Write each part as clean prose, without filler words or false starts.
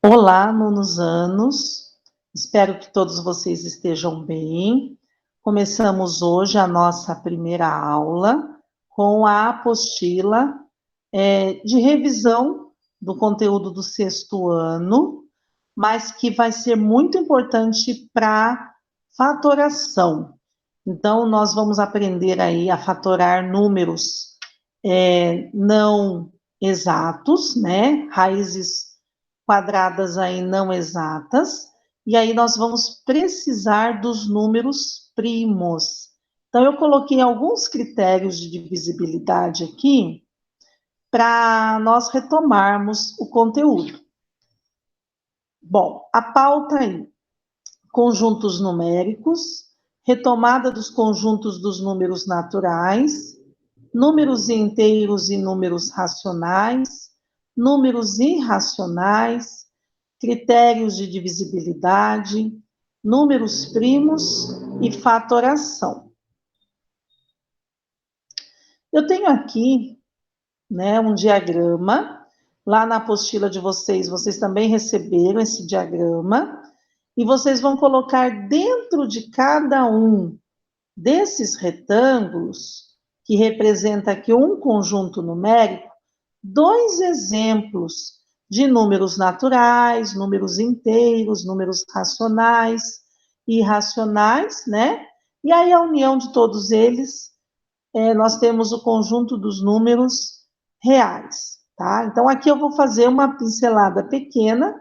Olá, nonos anos. Espero que todos vocês estejam bem. Começamos hoje a nossa primeira aula com a apostila de revisão do conteúdo do sexto ano, mas que vai ser muito importante para fatoração. Então, nós vamos aprender aí a fatorar números não exatos, né? Raízes quadradas aí não exatas, e aí nós vamos precisar dos números primos. Então, eu coloquei alguns critérios de divisibilidade aqui para nós retomarmos o conteúdo. Bom, a pauta aí, conjuntos numéricos, retomada dos conjuntos dos números naturais, números inteiros e números racionais, números irracionais, critérios de divisibilidade, números primos e fatoração. Eu tenho aqui, né, um diagrama. Lá na apostila de vocês, vocês também receberam esse diagrama. E vocês vão colocar dentro de cada um desses retângulos, que representa aqui um conjunto numérico, dois exemplos de números naturais, números inteiros, números racionais e irracionais, né? E aí a união de todos eles, nós temos o conjunto dos números reais, tá? Então aqui eu vou fazer uma pincelada pequena,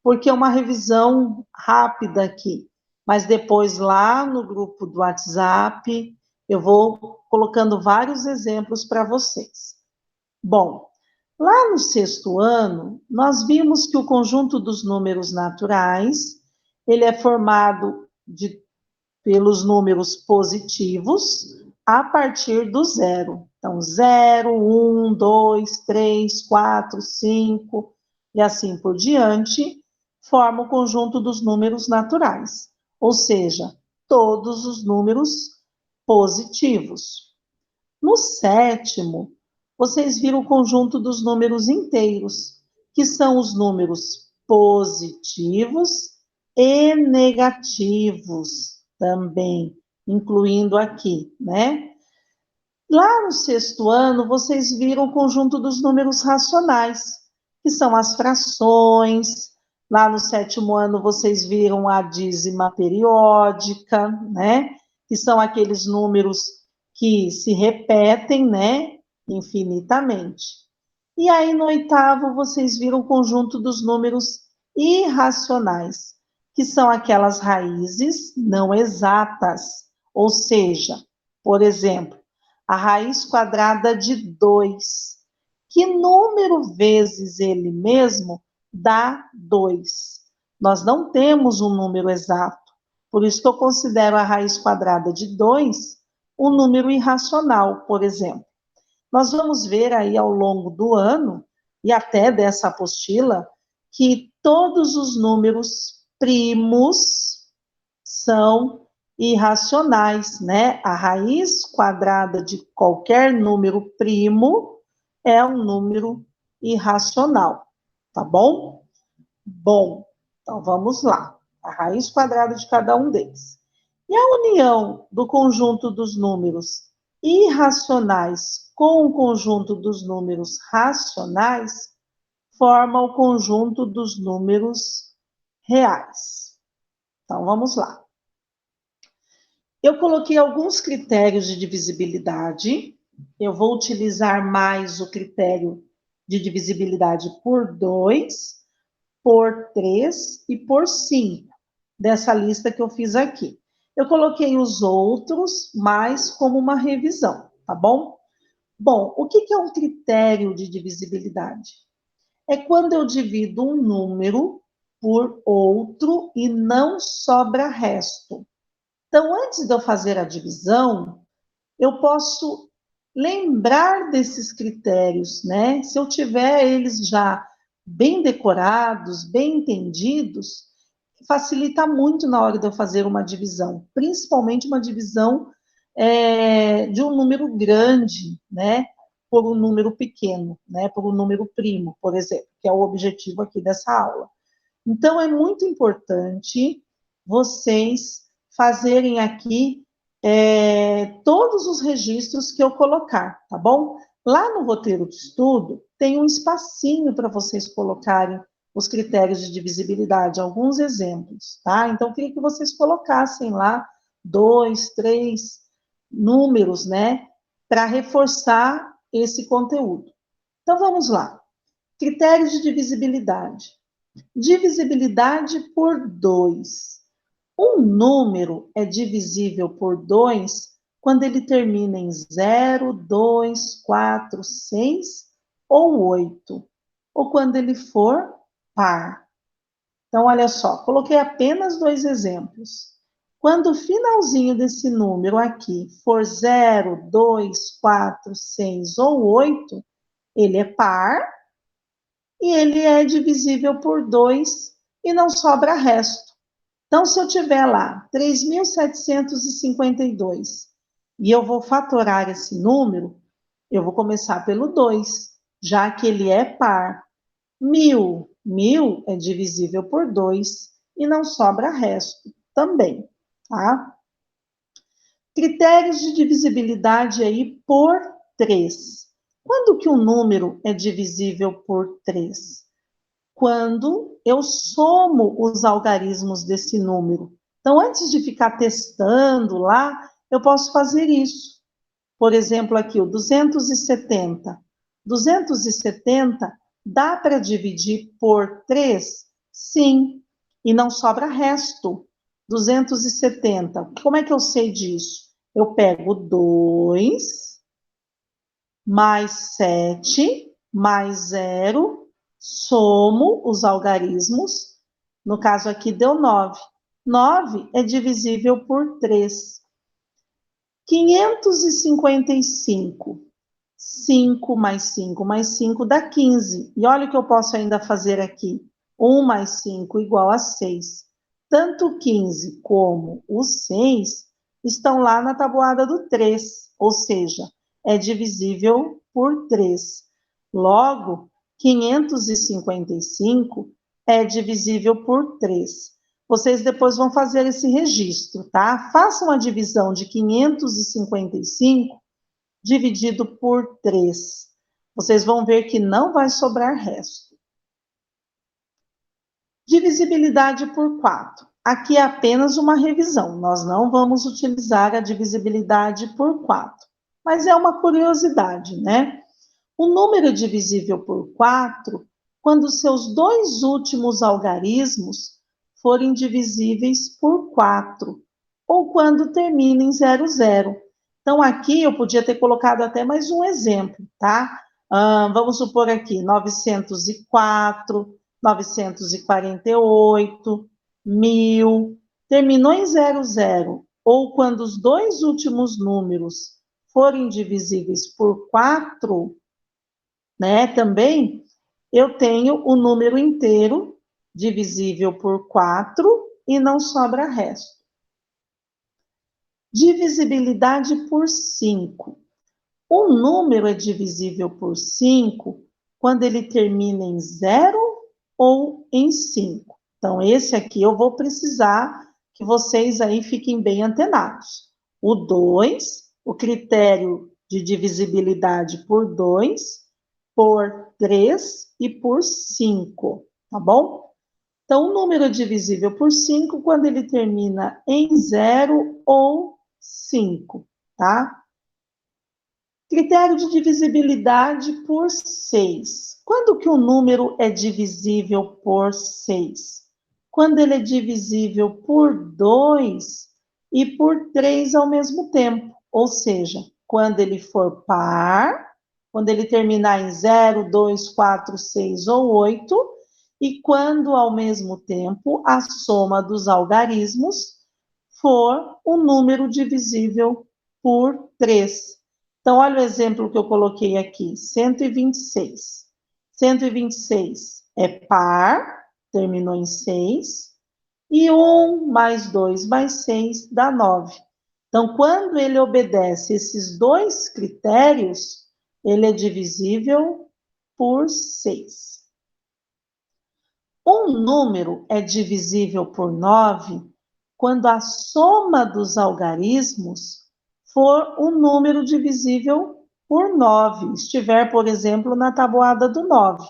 porque é uma revisão rápida aqui. Mas depois lá no grupo do WhatsApp, eu vou colocando vários exemplos para vocês. Bom, lá no sexto ano, nós vimos que o conjunto dos números naturais, ele é formado pelos números positivos a partir do zero. Então, 0, 1, 2, 3, 4, 5 e assim por diante, forma o conjunto dos números naturais, ou seja, todos os números positivos. No sétimo, vocês viram o conjunto dos números inteiros, que são os números positivos e negativos também, incluindo aqui, né? Lá no sexto ano, vocês viram o conjunto dos números racionais, que são as frações. Lá no sétimo ano, vocês viram a dízima periódica, né? Que são aqueles números que se repetem, né? Infinitamente. E aí, no oitavo, vocês viram o conjunto dos números irracionais, que são aquelas raízes não exatas. Ou seja, por exemplo, a raiz quadrada de 2. Que número vezes ele mesmo dá 2? Nós não temos um número exato. Por isso que eu considero a raiz quadrada de 2 um número irracional, por exemplo. Nós vamos ver aí ao longo do ano, e até dessa apostila, que todos os números primos são irracionais, né? A raiz quadrada de qualquer número primo é um número irracional, tá bom? Bom, então vamos lá. A raiz quadrada de cada um deles. E a união do conjunto dos números irracionais com o conjunto dos números racionais forma o conjunto dos números reais. Então vamos lá. Eu coloquei alguns critérios de divisibilidade. Eu vou utilizar mais o critério de divisibilidade por 2, por 3 e por 5, dessa lista que eu fiz aqui. Eu coloquei os outros mais como uma revisão, tá bom? Bom, o que é um critério de divisibilidade? É quando eu divido um número por outro e não sobra resto. Então, antes de eu fazer a divisão, eu posso lembrar desses critérios, né? Se eu tiver eles já bem decorados, bem entendidos, facilita muito na hora de eu fazer uma divisão, principalmente uma divisão de um número grande, né? Por um número pequeno, né? Por um número primo, por exemplo, que é o objetivo aqui dessa aula. Então, é muito importante vocês fazerem aqui todos os registros que eu colocar, tá bom? Lá no roteiro de estudo, tem um espacinho para vocês colocarem os critérios de divisibilidade, alguns exemplos, tá? Então, eu queria que vocês colocassem lá 2, 3 números, né, para reforçar esse conteúdo. Então, vamos lá. Critérios de divisibilidade. Divisibilidade por 2. Um número é divisível por 2 quando ele termina em 0, 2, 4, 6 ou 8, ou quando ele for par. Então, olha só, coloquei apenas 2 exemplos. Quando o finalzinho desse número aqui for 0, 2, 4, 6 ou 8, ele é par e ele é divisível por 2 e não sobra resto. Então, se eu tiver lá 3.752 e eu vou fatorar esse número, eu vou começar pelo 2, já que ele é par. 1.000 é divisível por 2 e não sobra resto também, tá? Critérios de divisibilidade aí por 3. Quando que um número é divisível por 3? Quando eu somo os algarismos desse número. Então, antes de ficar testando lá, eu posso fazer isso. Por exemplo, aqui o 270. 270 dá para dividir por 3? Sim, e não sobra resto. 270. Como é que eu sei disso? Eu pego 2 mais 7 mais 0, somo os algarismos. No caso aqui deu 9. 9 é divisível por 3. 555. 5 mais 5 mais 5 dá 15. E olha o que eu posso ainda fazer aqui. 1 mais 5 igual a 6. Tanto o 15 como o 6 estão lá na tabuada do 3, ou seja, é divisível por 3. Logo, 555 é divisível por 3. Vocês depois vão fazer esse registro, tá? Façam a divisão de 555 dividido por 3. Vocês vão ver que não vai sobrar resto. Divisibilidade por 4. Aqui é apenas uma revisão, nós não vamos utilizar a divisibilidade por 4. Mas é uma curiosidade, né? O número é divisível por 4 quando seus dois últimos algarismos forem divisíveis por 4, ou quando termina em 00. Então, aqui eu podia ter colocado até mais um exemplo, tá? Vamos supor aqui, 904, 948, 1000, terminou em 00, ou quando os dois últimos números forem divisíveis por 4, né, também, eu tenho o número inteiro divisível por 4 e não sobra resto. Divisibilidade por 5. Um número é divisível por 5 quando ele termina em 0 ou em 5. Então, esse aqui eu vou precisar que vocês aí fiquem bem antenados. O 2, o critério de divisibilidade por 2, por 3 e por 5, tá bom? Então, o número é divisível por 5 quando ele termina em 0 ou 5, tá? Critério de divisibilidade por 6. Quando que um número é divisível por 6? Quando ele é divisível por 2 e por 3 ao mesmo tempo. Ou seja, quando ele for par, quando ele terminar em 0, 2, 4, 6 ou 8, e quando, ao mesmo tempo, a soma dos algarismos for um número divisível por 3. Então, olha o exemplo que eu coloquei aqui, 126. 126 é par, terminou em 6, e 1 mais 2 mais 6 dá 9. Então, quando ele obedece esses dois critérios, ele é divisível por 6. Um Um número é divisível por 9 quando a soma dos algarismos for um número divisível por 9, estiver, por exemplo, na tabuada do 9.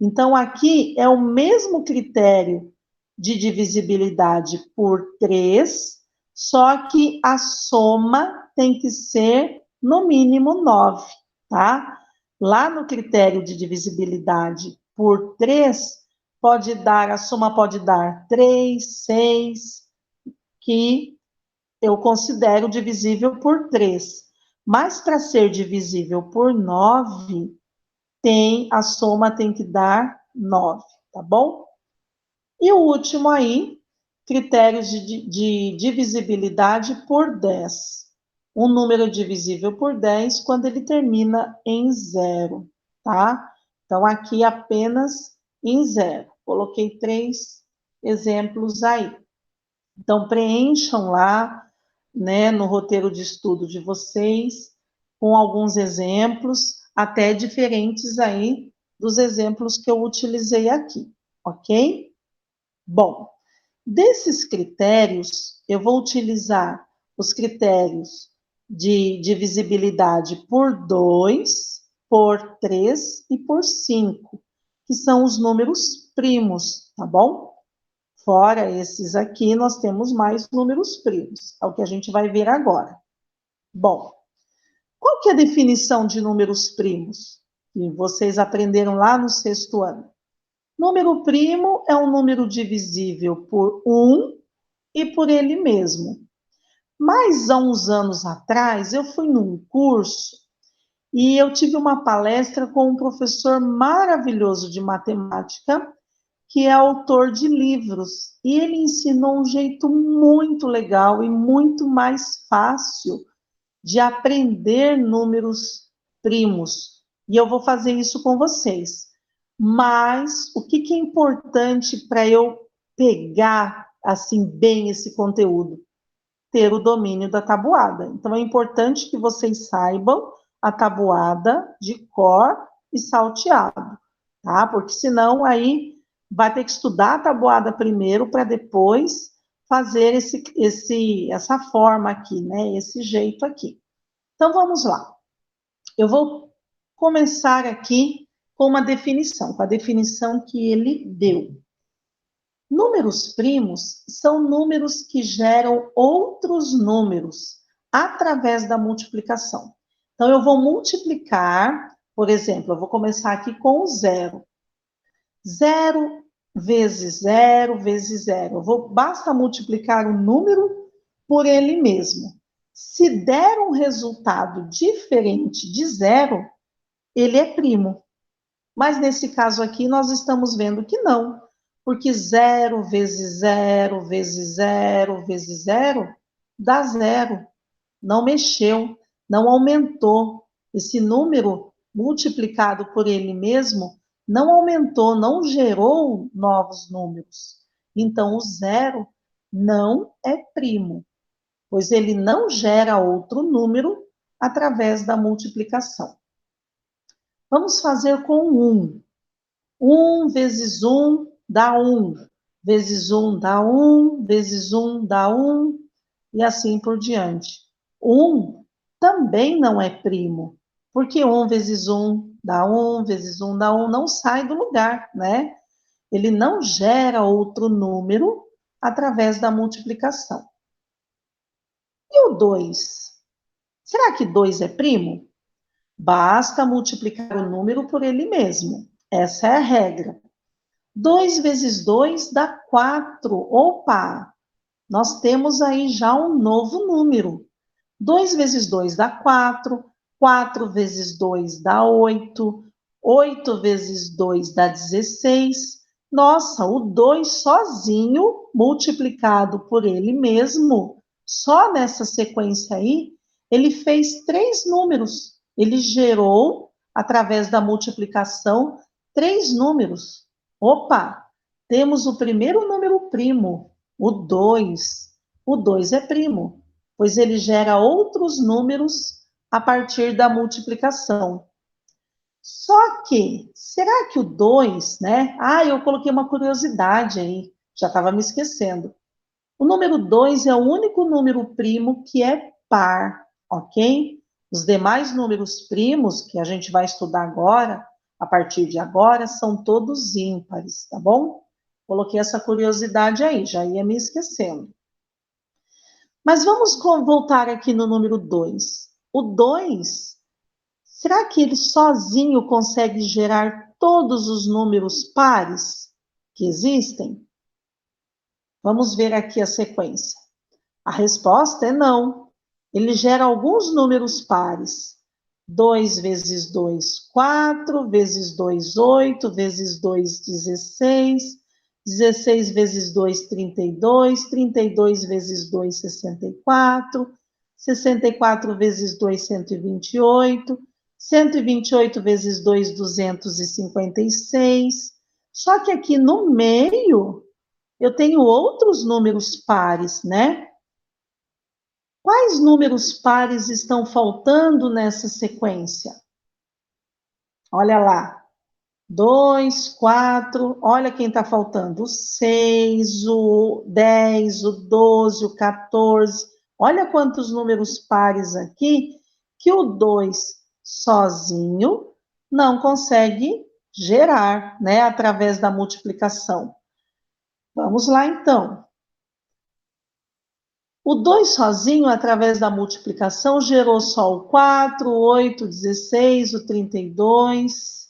Então, aqui é o mesmo critério de divisibilidade por 3, só que a soma tem que ser no mínimo 9, tá? Lá no critério de divisibilidade por 3, a soma pode dar 3, 6, que eu considero divisível por 3. Mas para ser divisível por 9, a soma tem que dar 9, tá bom? E o último aí, critérios de divisibilidade por 10. Um número divisível por 10 quando ele termina em 0, tá? Então, aqui apenas em 0. Coloquei 3 exemplos aí. Então, preencham lá, né, no roteiro de estudo de vocês, com alguns exemplos, até diferentes aí dos exemplos que eu utilizei aqui, ok? Bom, desses critérios, eu vou utilizar os critérios de divisibilidade por 2, por 3 e por 5, que são os números primos, tá bom? Fora esses aqui, nós temos mais números primos, é o que a gente vai ver agora. Bom, qual que é a definição de números primos? Que vocês aprenderam lá no 6º ano. Número primo é um número divisível por 1 e por ele mesmo. Mas há uns anos atrás, eu fui num curso e eu tive uma palestra com um professor maravilhoso de matemática, que é autor de livros, e ele ensinou um jeito muito legal e muito mais fácil de aprender números primos. E eu vou fazer isso com vocês. Mas o que é importante para eu pegar assim bem esse conteúdo? Ter o domínio da tabuada. Então é importante que vocês saibam a tabuada de cor e salteado, tá? Porque senão aí vai ter que estudar a tabuada primeiro para depois fazer essa forma aqui, né? Esse jeito aqui. Então vamos lá. Eu vou começar aqui com uma definição, com a definição que ele deu. Números primos são números que geram outros números através da multiplicação. Então, eu vou multiplicar, por exemplo, eu vou começar aqui com o 0. 0 vezes 0 vezes 0. Basta multiplicar o número por ele mesmo. Se der um resultado diferente de 0, ele é primo. Mas nesse caso aqui, nós estamos vendo que não. Porque 0 vezes 0 vezes 0 vezes 0 dá 0. Não mexeu, não aumentou. Esse número multiplicado por ele mesmo não aumentou, não gerou novos números. Então, o 0 não é primo, pois ele não gera outro número através da multiplicação. Vamos fazer com 1. 1 vezes 1 dá 1, vezes 1 dá 1, vezes 1 dá 1, e assim por diante. 1 também não é primo, porque 1 vezes 1 dá 1, vezes 1 dá 1, não sai do lugar, né? Ele não gera outro número através da multiplicação. E o 2? Será que 2 é primo? Basta multiplicar o número por ele mesmo. Essa é a regra. 2 vezes 2 dá 4. Opa! Nós temos aí já um novo número. 2 vezes 2 dá 4. 4 vezes 2 dá 8. 8 vezes 2 dá 16. Nossa, o 2 sozinho, multiplicado por ele mesmo, só nessa sequência aí, ele fez 3 números. Ele gerou, através da multiplicação, 3 números. Opa, temos o primeiro número primo, o 2. O 2 é primo, pois ele gera outros números a partir da multiplicação. Só que, será que o 2, né? Ah, eu coloquei uma curiosidade aí, já estava me esquecendo. O número 2 é o único número primo que é par, ok? Os demais números primos, que a gente vai estudar agora, a partir de agora, são todos ímpares, tá bom? Coloquei essa curiosidade aí, já ia me esquecendo. Mas vamos voltar aqui no número 2. O 2, será que ele sozinho consegue gerar todos os números pares que existem? Vamos ver aqui a sequência. A resposta é não. Ele gera alguns números pares. 2 vezes 2, 4, vezes 2, 8, vezes 2, 16, 16 vezes 2, 32, 32 vezes 2, 64, 64 vezes 2, 128, 128 vezes 2, 256. Só que aqui no meio eu tenho outros números pares, né? Quais números pares estão faltando nessa sequência? Olha lá. 2, 4, olha quem está faltando. O 6, o 10, o 12, o 14. Olha quantos números pares aqui que o 2 sozinho não consegue gerar, né, através da multiplicação. Vamos lá, então. O 2 sozinho, através da multiplicação, gerou só o 4, o 8, o 16, o 32.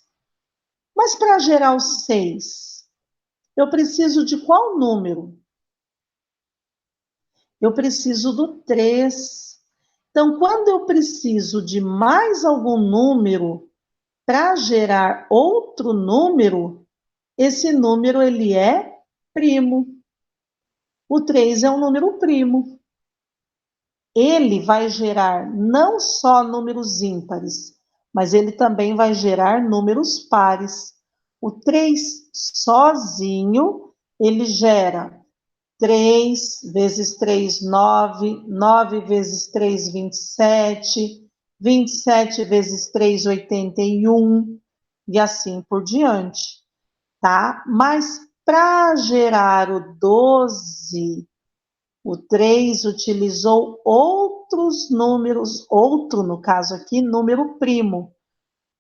Mas para gerar o 6, eu preciso de qual número? Eu preciso do 3. Então, quando eu preciso de mais algum número para gerar outro número, esse número ele é primo. O 3 é um número primo. Ele vai gerar não só números ímpares, mas ele também vai gerar números pares. O 3 sozinho, ele gera 3 vezes 3, 9, 9 vezes 3, 27, 27 vezes 3, 81, e assim por diante, tá? Mas para gerar o 12, o 3 utilizou outros números, outro, no caso aqui, número primo,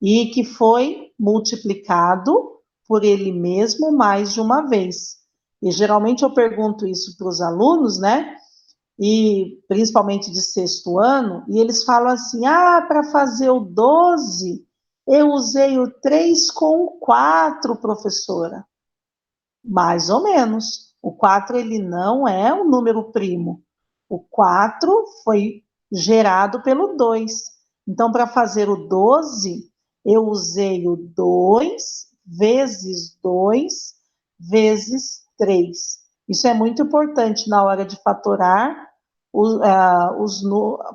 e que foi multiplicado por ele mesmo mais de uma vez. E geralmente eu pergunto isso para os alunos, né? E principalmente de sexto ano, e eles falam assim: ah, para fazer o 12, eu usei o 3 com o 4, professora. Mais ou menos. O 4 ele não é um número primo. O 4 foi gerado pelo 2. Então, para fazer o 12, eu usei o 2 vezes 2 vezes 3. Isso é muito importante na hora de fatorar,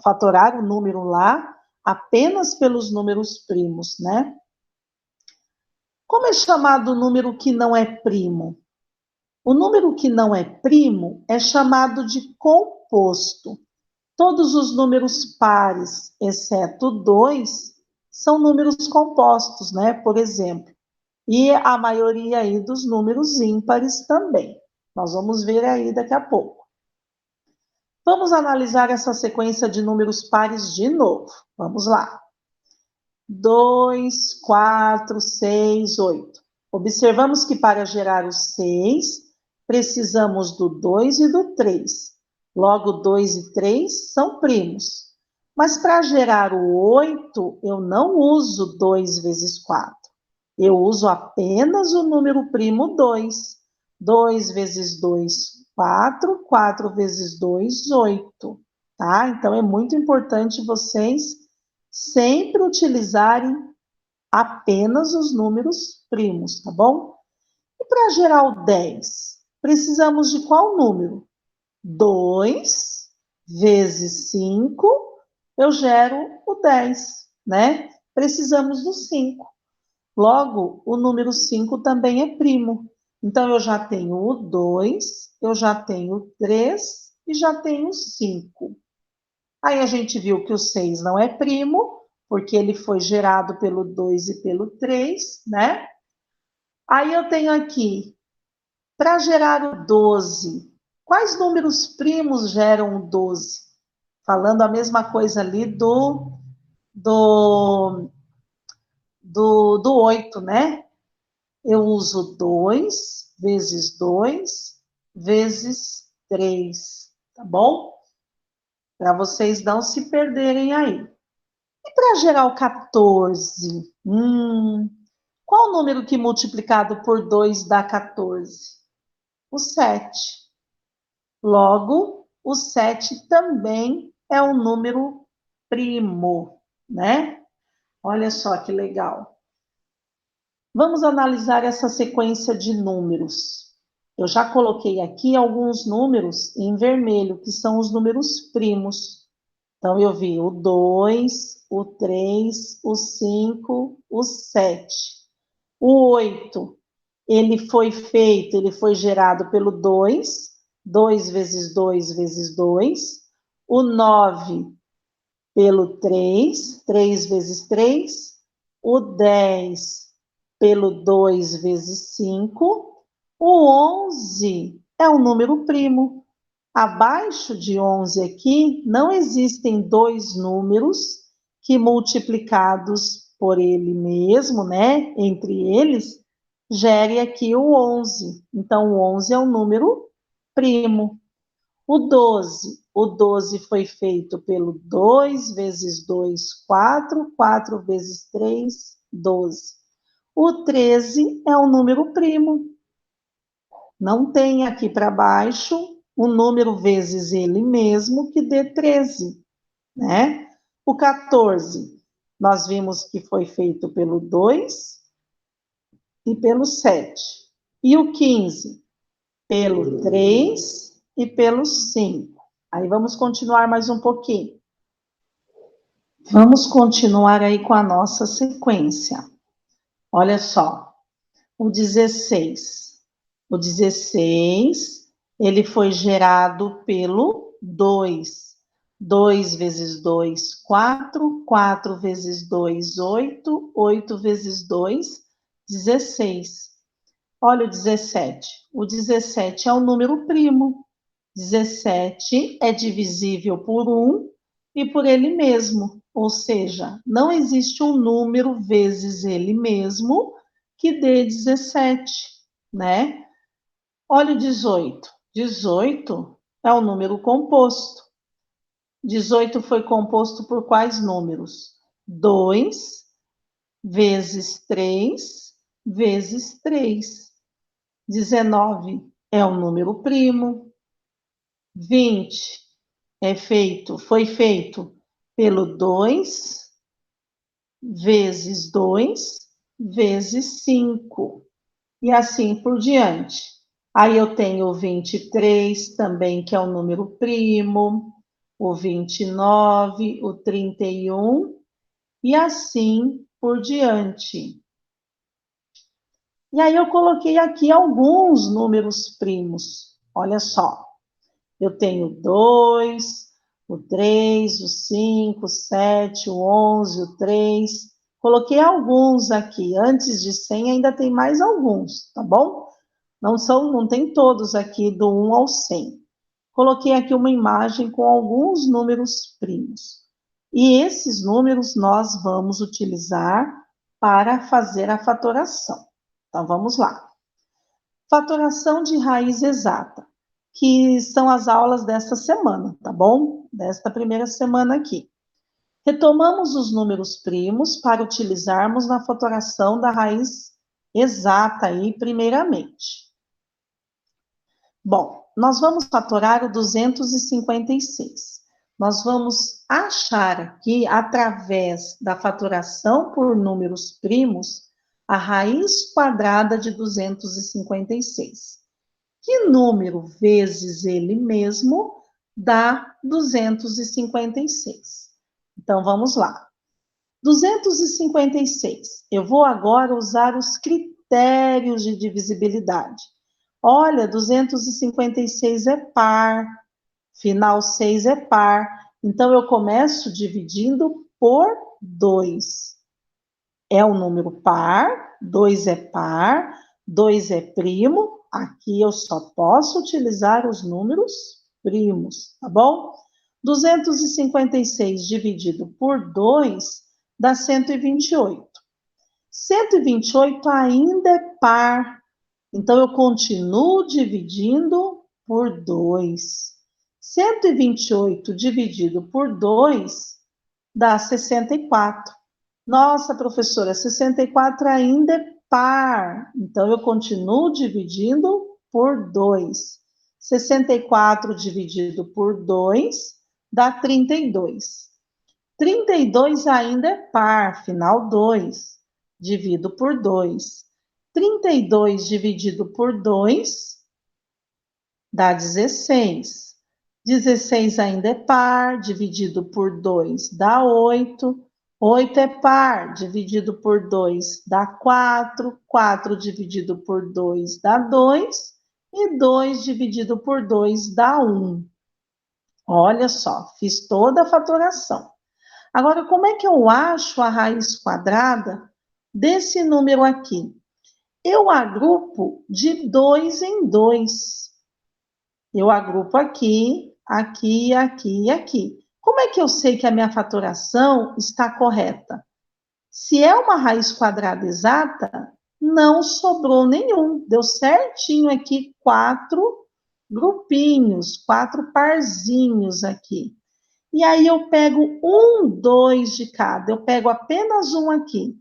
fatorar o número lá apenas pelos números primos, né? Como é chamado o número que não é primo? O número que não é primo é chamado de composto. Todos os números pares, exceto 2, são números compostos, né? Por exemplo. E a maioria aí dos números ímpares também. Nós vamos ver aí daqui a pouco. Vamos analisar essa sequência de números pares de novo. Vamos lá. 2, 4, 6, 8. Observamos que para gerar o 6, precisamos do 2 e do 3. Logo, 2 e 3 são primos. Mas para gerar o 8, eu não uso 2 vezes 4. Eu uso apenas o número primo 2. 2 vezes 2, 4. 4 vezes 2, 8. Tá? Então, é muito importante vocês sempre utilizarem apenas os números primos, tá bom? E para gerar o 10, precisamos de qual número? 2 vezes 5, eu gero o 10, né? Precisamos do 5. Logo, o número 5 também é primo. Então, eu já tenho o 2, eu já tenho o 3 e já tenho o 5. Aí a gente viu que o 6 não é primo, porque ele foi gerado pelo 2 e pelo 3, né? Aí eu tenho aqui, para gerar o 12, quais números primos geram o 12? Falando a mesma coisa ali do 8, né? Eu uso 2 vezes 2 vezes 3, tá bom? Para vocês não se perderem aí. E para gerar o 14? Qual o número que multiplicado por 2 dá 14? O 7. Logo, o 7 também é um número primo, né? Olha só que legal. Vamos analisar essa sequência de números. Eu já coloquei aqui alguns números em vermelho, que são os números primos. Então, eu vi o 2, o 3, o 5, o 7. O 8, ele foi gerado pelo 2, 2 vezes 2 vezes 2. O 9, pelo 3, 3 vezes 3. O 10, pelo 2 vezes 5. O 11 é um número primo. Abaixo de 11 aqui, não existem dois números que multiplicados por ele mesmo, né, entre eles, gere aqui o 11. Então, o 11 é um número primo. O 12 foi feito pelo 2 vezes 2, 4, 4 vezes 3, 12. O 13 é um número primo. Não tem aqui para baixo o número vezes ele mesmo que dê 13, né? O 14, nós vimos que foi feito pelo 2 e pelo 7. E o 15, pelo 3 e pelo 5. Aí vamos continuar mais um pouquinho. Vamos continuar aí com a nossa sequência. Olha só, o 16. O 16, ele foi gerado pelo 2. 2 vezes 2, 4. 4 vezes 2, 8. 8 vezes 2, 16. Olha o 17. O 17 é um número primo. 17 é divisível por 1 e por ele mesmo. Ou seja, não existe um número vezes ele mesmo que dê 17, né? Olha o 18. 18 é um número composto. 18 foi composto por quais números? 2 vezes 3 vezes 3. 19 é um número primo. 20 foi feito pelo 2 vezes 2 vezes 5. E assim por diante. Aí eu tenho o 23 também, que é um número primo, o 29, o 31, e assim por diante. E aí eu coloquei aqui alguns números primos. Olha só, eu tenho 2, o 3, o 5, o 7, o 11, o 3. Coloquei alguns aqui. Antes de 100 ainda tem mais alguns, tá bom? Não tem todos aqui do 1 ao 100. Coloquei aqui uma imagem com alguns números primos. E esses números nós vamos utilizar para fazer a fatoração. Então, vamos lá. Fatoração de raiz exata, que são as aulas desta semana, tá bom? Desta primeira semana aqui. Retomamos os números primos para utilizarmos na fatoração da raiz exata aí, primeiramente. Bom, nós vamos fatorar o 256. Nós vamos achar aqui, através da fatoração por números primos, a raiz quadrada de 256. Que número vezes ele mesmo dá 256? Então, vamos lá. 256. Eu vou agora usar os critérios de divisibilidade. Olha, 256 é par, final 6 é par. Então, eu começo dividindo por 2. É um número par, 2 é par, 2 é primo. Aqui eu só posso utilizar os números primos, tá bom? 256 dividido por 2 dá 128. 128 ainda é par, então eu continuo dividindo por 2. 128 dividido por 2 dá 64. Nossa, professora, 64 ainda é par, então eu continuo dividindo por 2. 64 dividido por 2 dá 32. 32 ainda é par, final 2, divido por 2. 32 dividido por 2 dá 16. 16 ainda é par, dividido por 2 dá 8. 8 é par, dividido por 2 dá 4. 4 dividido por 2 dá 2. E 2 dividido por 2 dá 1. Olha só, fiz toda a fatoração. Agora, como é que eu acho a raiz quadrada desse número aqui? Eu agrupo de 2 em 2. Eu agrupo aqui, aqui, aqui e aqui. Como é que eu sei que a minha fatoração está correta? Se é uma raiz quadrada exata, não sobrou nenhum. Deu certinho aqui 4 grupinhos, 4 parzinhos aqui. E aí eu pego 1, 2 de cada. Eu pego apenas um aqui.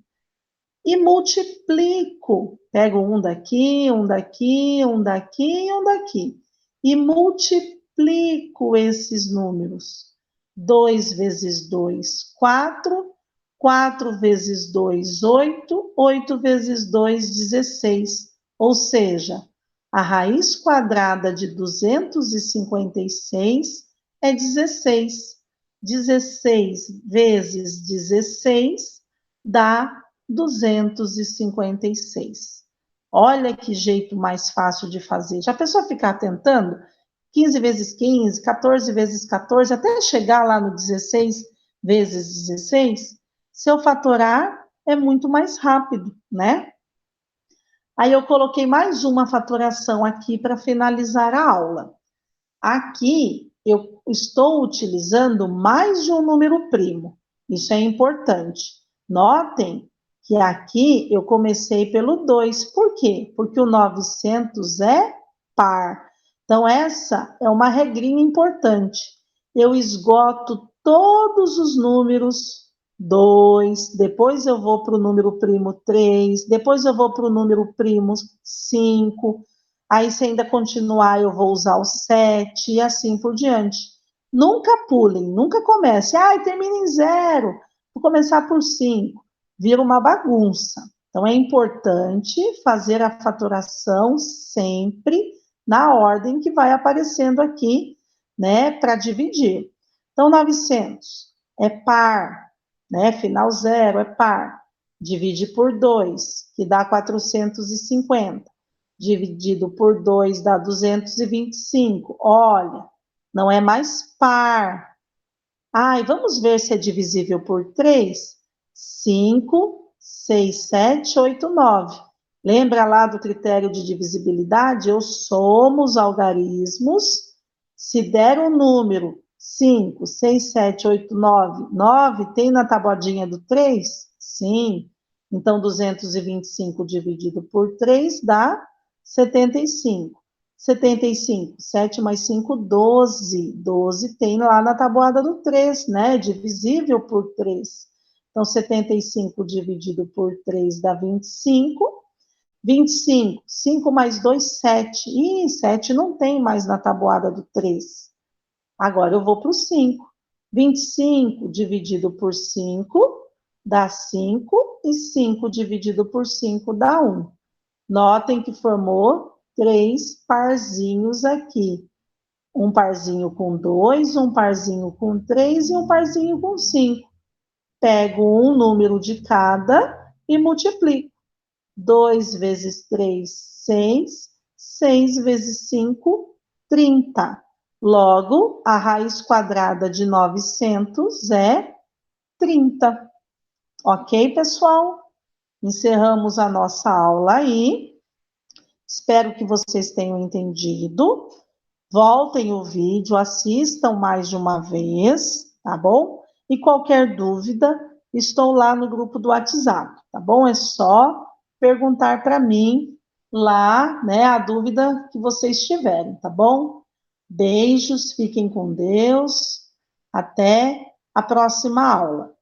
E multiplico. Pego um daqui, um daqui, um daqui e um daqui. E multiplico esses números. 2 vezes 2, 4. 4 vezes 2, 8. 8 vezes 2, 16. Ou seja, a raiz quadrada de 256 é 16. 16 vezes 16 dá 256. Olha que jeito mais fácil de fazer. Já pensou ficar tentando? 15 vezes 15, 14 vezes 14, até chegar lá no 16 vezes 16? Se eu fatorar, é muito mais rápido, né? Aí eu coloquei mais uma fatoração aqui para finalizar a aula. Aqui eu estou utilizando mais de um número primo. Isso é importante. Notem que aqui eu comecei pelo 2. Por quê? Porque o 900 é par. Então, essa é uma regrinha importante. Eu esgoto todos os números 2, depois eu vou para o número primo 3, depois eu vou para o número primo 5, aí se ainda continuar eu vou usar o 7 e assim por diante. Nunca pulem, nunca comece, termina em 0, vou começar por 5, vira uma bagunça. Então é importante fazer a fatoração sempre na ordem que vai aparecendo aqui, né, para dividir. Então 900 é par, né? Final 0 é par. Divide por 2, que dá 450. Dividido por 2 dá 225. Olha, não é mais par. E vamos ver se é divisível por 3. 5, 6, 7, 8, 9. Lembra lá do critério de divisibilidade? Eu somo os algarismos. Se der um número 5, 6, 7, 8, 9. 9 tem na tabuadinha do 3? Sim. Então, 225 dividido por 3 dá 75. 75, 7 mais 5, 12. 12 tem lá na tabuada do 3, né? Divisível por 3. Então, 75 dividido por 3 dá 25. 25, 5 mais 2, 7. Ih, 7 não tem mais na tabuada do 3. Agora eu vou para o 5. 25 dividido por 5 dá 5, e 5 dividido por 5 dá 1. Notem que formou 3 parzinhos aqui. Um parzinho com 2, um parzinho com 3 e um parzinho com 5. Pego um número de cada e multiplico. 2 vezes 3, 6. 6 vezes 5, 30. Logo, a raiz quadrada de 900 é 30. Ok, pessoal? Encerramos a nossa aula aí. Espero que vocês tenham entendido. Voltem o vídeo, assistam mais de uma vez, tá bom? E qualquer dúvida, estou lá no grupo do WhatsApp, tá bom? É só perguntar para mim lá, né, a dúvida que vocês tiverem, tá bom? Beijos, fiquem com Deus. Até a próxima aula.